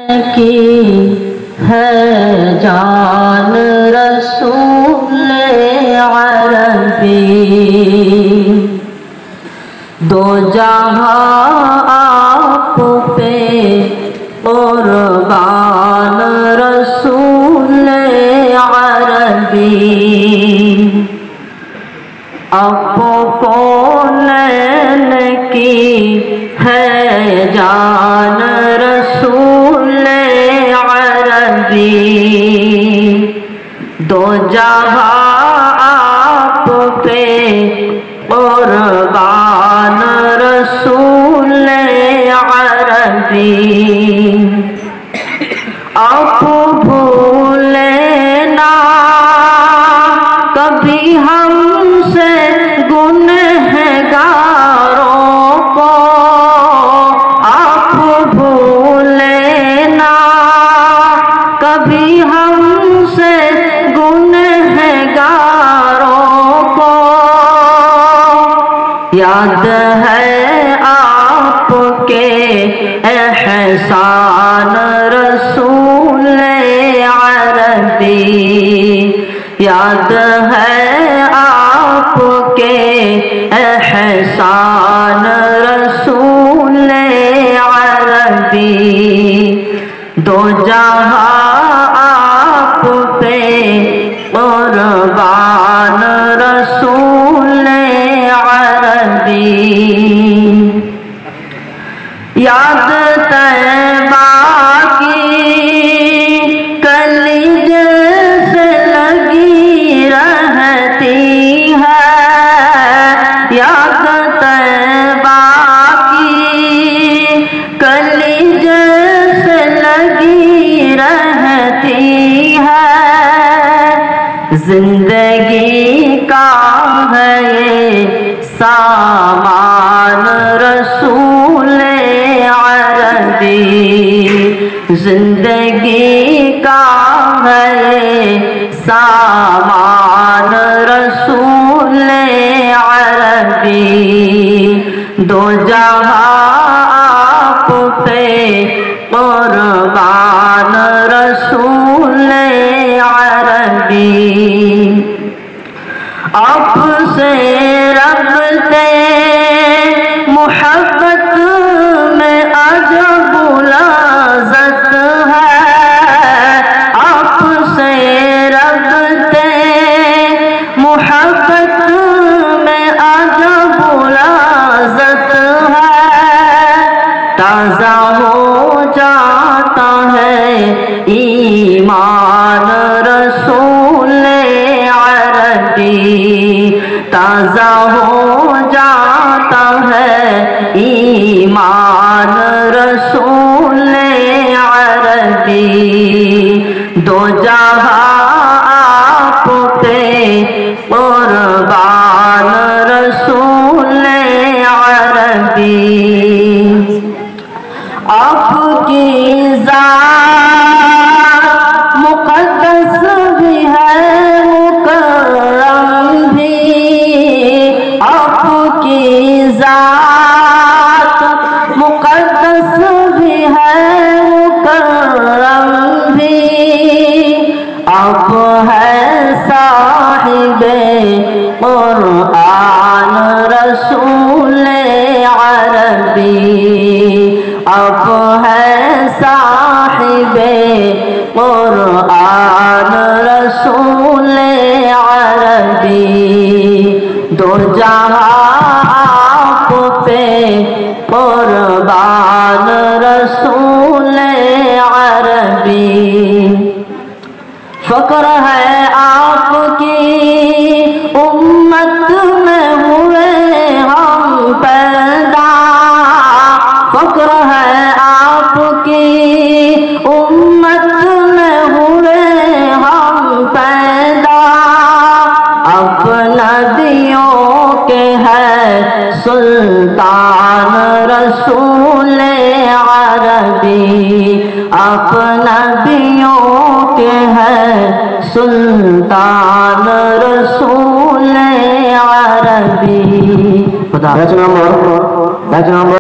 की है जान रसूल अरबी। दो जहां आप पे कुर्बान रसूल अरबी। कौनैन की है जान रसूल अरबी। दो जहां आप पे कुर्बान रसूल अरबी। आप भूले ना कभी हमसे गुनहगारों को। आप भूले ना कभी हमसे गुनहगारों को। याद है आपके एहसान रसूल अरबी। याद है आपके एहसान रसूल अरबी। दो जहां आप पे कुर्बान रसूल अरबी। याद तैबा की कलीजे से लगी रहती है। याद तैबा की कलीजे से लगी रहती है। जिंदगी का है ये सामान रसूल अरबी। जिंदगी का है ये सामान रसूल अरबी। दो जहां आप पे कुर्बान रसूल अरबी। आपसे रबते मोहब्बत में अजब लज़्ज़त है। आपसे रबते मोहब्बत में अजब लज़्ज़त है। ताज़ा हो जाता है ईमान रसूल अरबी। ताज़ा हो जाता है ईमान रसूल अरबी। दो जहां आप पे कुर्बान रसूल अरबी। आपकी ज़ात मुक़द्दस भी है मुकर्रम भी। आपकी ज़ात मुक़द्दस भी है मुकर्रम भी। आप है साहिबे कुरआन रसूल अरबी। आप है साहिबे कुरआन रसूल अरबी। दो जहां आप पे कुर्बान रसूल अरबी। फ़क्र है आपकी उम्मत में हुए हम पैदा। फ़क्र है आपकी उम्मत में हुए हम पैदा। अब नबियों के है सुल्तान रसूल अरबी। अब नबियों के है सुल्तान रसूल अरबी।